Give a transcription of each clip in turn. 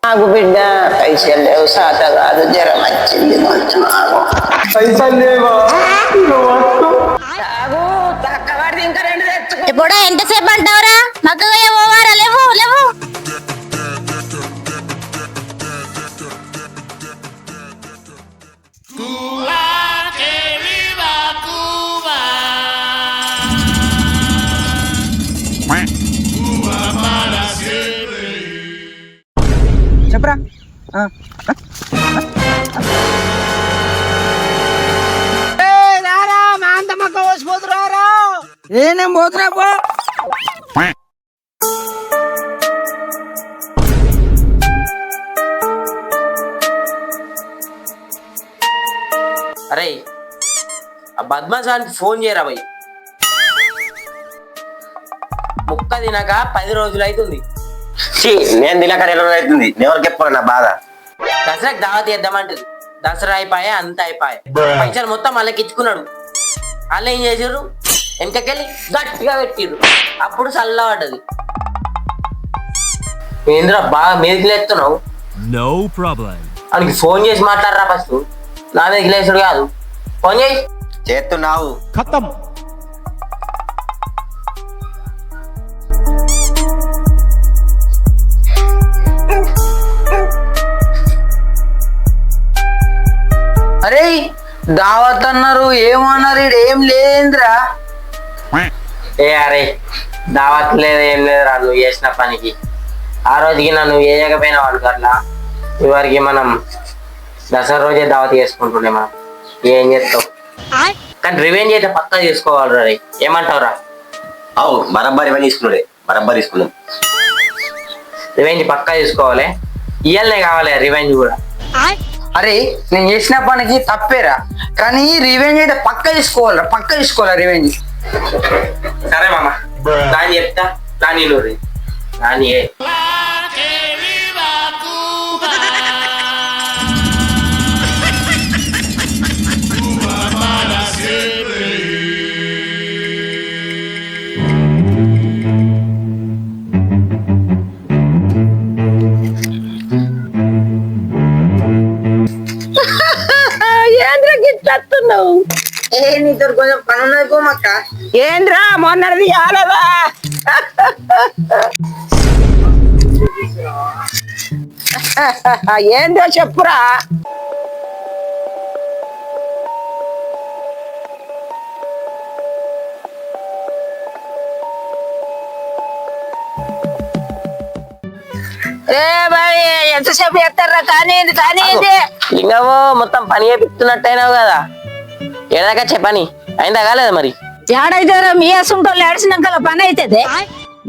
నాకు బిడ్డ పైసలు లేవు, సాత కాదు, జ్వరం వచ్చింది కొంచెం ఆగు. పైసలు లేవా? ఆగు, తక్కవాడిది ఇంకా 2 తెచ్చుకో. ఇప్పుడు ఎంతసేపు అంటావురా? మక్కగా పోవారా? లేవు లేవు. చెప్పరా? మా అంత మక్క పోసిపోతురా. నేను పోతున్నా పో. అరే ఆ బద్మాసానికి ఫోన్ చేయరా భయ్. ముక్క తినక 10 రోజులు అవుతుంది. నేను తినక 2 రోజులు అవుతుంది. ఎవరికి చెప్పాలి నా బాధ? దసరాకి దావత్ చేద్దామంటది. దసరా అయిపోయా, అంత అయిపోయా, పైసలు మొత్తం వాళ్ళకి ఇచ్చుకున్నాడు. వాళ్ళు ఏం చేసారు, వెనకకెళ్ళి గట్టిగా పెట్టిర్రు. అప్పుడు చల్లబడ్డది. ఏంద్రా బాగా మీదకి లేస్తున్నావు? No problem. ఆయనకి ఫోన్ చేసి మాట్లాడరా ఫస్ట్. నా మీదకి లేచుడు కాదు, ఫోన్ చేయి. చేస్తున్నావు. Khatam. అరే దావత్ అన్నారు, ఏమన్నారు? ఏం లేదేంద్రా? ఏ అరే దావత్ లేదు, ఏం లేదురా. నువ్వు చేసిన పనికి ఆ రోజుకి నన్ను వేయకపోయినా వాడు అట్లా. ఇవరికి మనం దసరా రోజే దావత్ చేసుకుంటుండే. మనం ఏం చేస్తావు? కానీ రివెంజ్ అయితే పక్కా చేసుకోవాలి రే. ఏమంటావురా? అవు బరబ్బరి పని తీసుకున్నాడే, బరబ్బరి తీసుకున్నాం. రివెంజ్ పక్కా తీసుకోవాలి. ఇయ్యాలనే కావాలి రివెంజ్ కూడా. అరే నేను చేసిన పనికి తప్పేరా, కానీ రివెంజ్ అయితే పక్క తీసుకోవాలా రివెంజ్. సరే మామ, ప్లాన్ చెప్తా. ప్లాన్ ఇల్లు ప్లాన్ ఏ ఏంద్రా గిట్లత్తున్నావు? నీతో కొంచెం పని ఉన్నది పోమక్క. ఏంద్రా మొన్నది ఆలదా? ఏందో చెప్పురా. రే బాయ్, ఎంతసేపు చేస్తారా? కానీ లింగమో మొత్తం పని చేపిస్తున్నట్టయినావు కదా. ఏడాక చెప్పని అయిందా కాలేదా మరి? ఏడైతే మీ అసంటోళ్ళు ఏడ్చినాక పని అవుతుంది.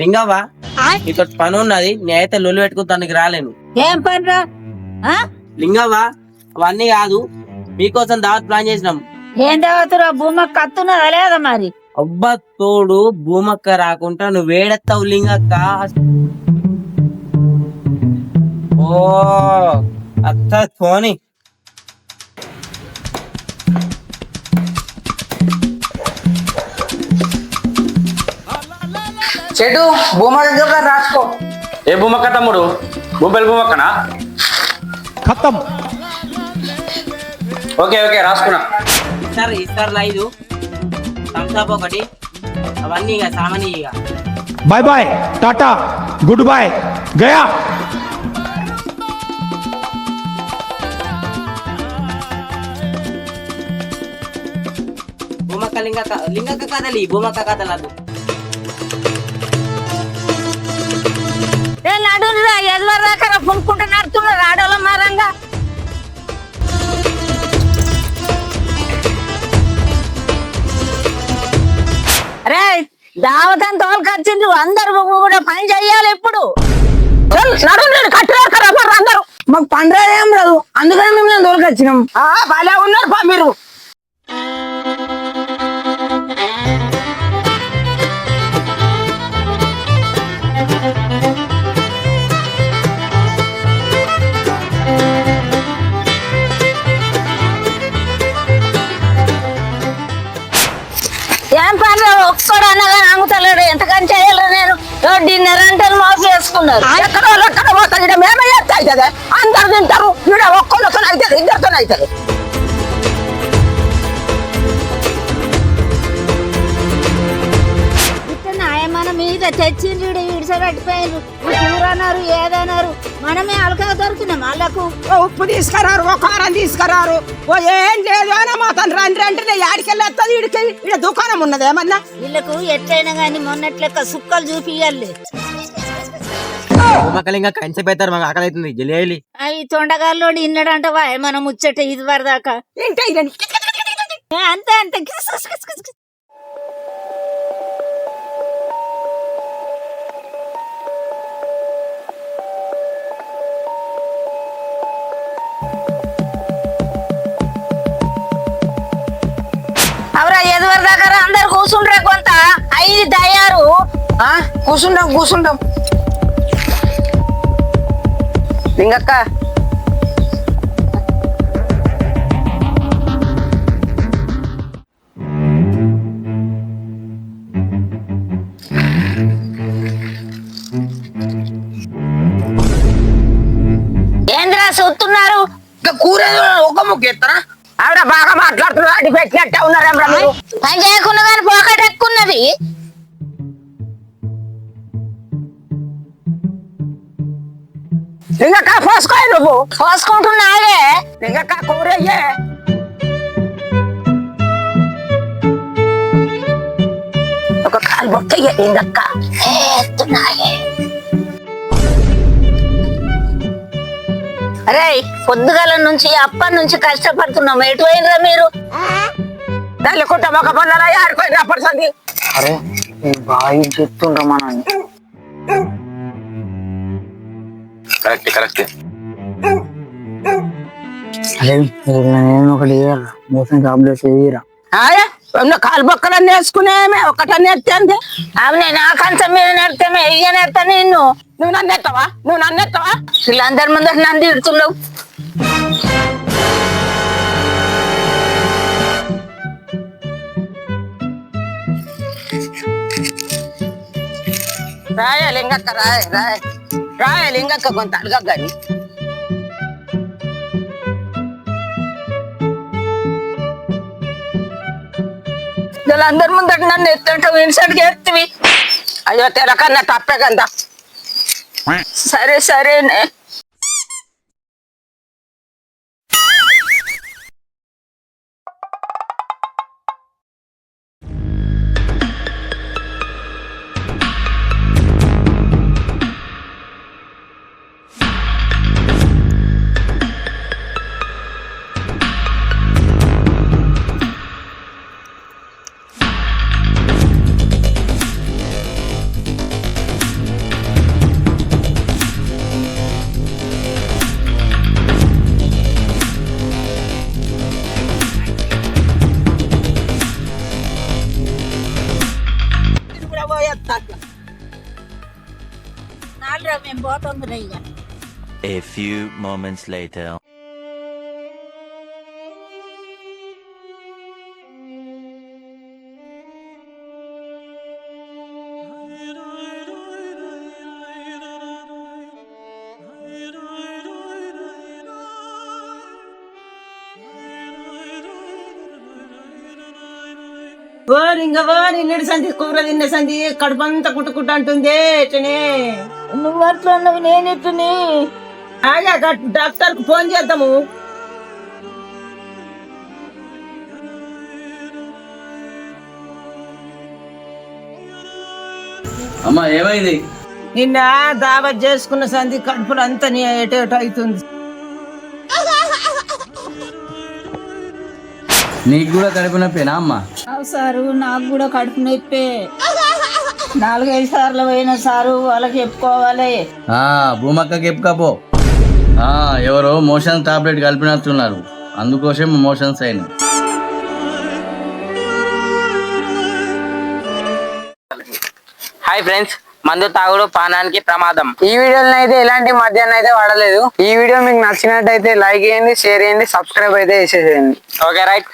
లింగవ్వా నీతో పని ఉన్నది. నేనైతే లొల్లి పెట్టుకుంటానికి రాలేను. ఏం పని రా? లింగవ్వా అవన్నీ కాదు, మీకోసం దావత్ ప్లాన్ చేసినాం. ఏం దేవతరా? భూమ కత్తున్నదా లేదా మరి? అబ్బా తోడు భూమక్క రాకుండా నువ్వు వేడెత్తావు లింగక్క. ఓ అత్త ఫోని చెడు భూమక్క రాసుకో. ఏ భూమక్క తమ్ముడు? భూపేలు భూమక్కనా? Khatam. ఓకే ఓకే రాసుకున్నా. ఇస్తారు 5 థమ్స్అప్ ఒకటి, అవన్నీ ఇక సామాన్య. ఇక Bye bye. Tata. Goodbye. Gaya. Bhumakka లింగక్క కథలి, Bhumakka కథలదు. నడురా ఎదురు దాకా పునుకుంటూ నడుతున్నారు ఆడోళ్ళ మారంగా. అరే దావతం తోలుకొచ్చిండ్రు, అందరు కూడా పని చెయ్యాలి. ఇప్పుడు కట్టుకోరు అందరూ. మాకు పండుగ ఏం రాదు, అందుకని మేము తోలుకొచ్చినాం. భలే ఉన్నారు పా మీరు. ఏం పని ఒక్కడు అన్నగా ఆగుతలేడు. ఎంతకని చేయాలి? నేను డిన్నర్ అంటే మాఫ్ చేసుకున్నారు. ఎక్కడ పోతాడు మేమే చేస్తే అవుతుంది. అందరు తింటారు. ఈడ ఒక్కళ్ళతో అవుతుంది, ఇద్దరితో అవుతుంది. మన మీద తెచ్చిండ్రు ఇడిసబెట్టిపోయారు. కూర అన్నారు, ఏదన్నారు, మనమే అలకా దొరికినాం వాళ్ళకు. ఉప్పు తీసుకురారు, ఓ కారం తీసుకురారు, ఓ ఏం లేదు అని మాత్రం రండి అంటే యాడికెళ్ళి వస్తుంది. ఈడికి ఈడ దుకాణం ఉన్నది ఏమన్నా. వీళ్ళకు ఎట్లయినా గానీ మొన్నట్లెక్క సుక్కలు చూపియాలి. ఇంకా కంచె పెడతారు, మాకు ఆకలి అవుతుంది, జల్లి. అవి తొండగాల్లో ఇన్నడంటవా మనం ముచ్చట ఇది వరదాకా. ఏంటి అంతే అంతే. అవరా ఎదువరి దగ్గర అందరు కూర్చుండ్రే కొంత 5 తయారు. కూర్చుంటాం. లింగక్క ఏంద్రా చూస్తున్నారు? కూర ఒక ముక్క ఎత్తరా? ఆవిడ బాగా మాట్లాడుతున్నారు. అడి పెట్టినట్టే ఉన్నారేమ్రా మీరు. పని చేయకుండా కానీ పోకట్ ఎక్కున్నది. లింగక్క పోసుకో, నువ్వు పోసుకుంటున్నావే. లింగక్క కూర అయ్యే. ఒక కాలు బొక్కయ్యే లింగక్క. అరే పొద్దుగాల నుంచి అప్పటి నుంచి కష్టపడుతున్నాం. ఎటు పోయినరా మీరు? తల్లికుంట ఒక పనుల ఆడుకోండి అప్పటి. అరే బాగా చెప్తుండ్రా మనల్ని. కరెక్ట్. అరే నేను ఒకటి వేయాలి, మోసం టాబ్లెట్స్ వేయరా. కాలు బొక్కలన్నీ వేసుకునేమే, ఒకటన్నీ ఎత్తే. అవునే నా కంచం మీద నెడతామే, ఇయ్యనేస్తా నిన్ను. నువ్వు నన్ను ఎత్తవా? వీళ్ళందరి ముందర నన్ను తిడుతున్నావు. రాయ లింగక్క, రాయ లింగక్క కొంత అడగ గాని. వీళ్ళందరి ముందర నన్ను ఎత్తుంటావు, ఇన్సల్ట్ చేస్తవి. అయ్యో తెరకన్నా తప్పే కదా. సరేనే. మేము పోతుంది రయ్య. A few moments later. నిన్నటి సంధి కూర తిన్న సంధి కడుపంతా కుట్టుకుంటా అంటుంది. ఎట్లనే నువ్వు అట్లా అన్నవి నేనెట్టుని. డాక్టర్ కు ఫోన్ చేద్దాము. అమ్మా ఏమైంది? నిన్న దావత్ చేసుకున్న సంధి కడుపులు అంతా ఎటు అవుతుంది. నీకు కూడా కడుపు నొప్పేనా అమ్మా? సారు నాకు కూడా కడుపు నొప్పే. 4-5 సార్లు పోయిన సారు వాళ్ళకి చెప్పుకోవాలి. భూమక్కకి చెప్పుకపో. ఎవరో మోషన్ టాబ్లెట్ కలిపినట్టున్నారు, అందుకోసం మోషన్స్ అయినా. హాయ్ ఫ్రెండ్స్, మందు తాగుడు పానానికి ప్రమాదం. ఈ వీడియోలో అయితే ఎలాంటి మధ్యాహ్నం అయితే వాడలేదు. ఈ వీడియో మీకు నచ్చినట్టయితే లైక్ చేయండి, షేర్ చేయండి, సబ్స్క్రైబ్ అయితే చేసేయండి. Okay right.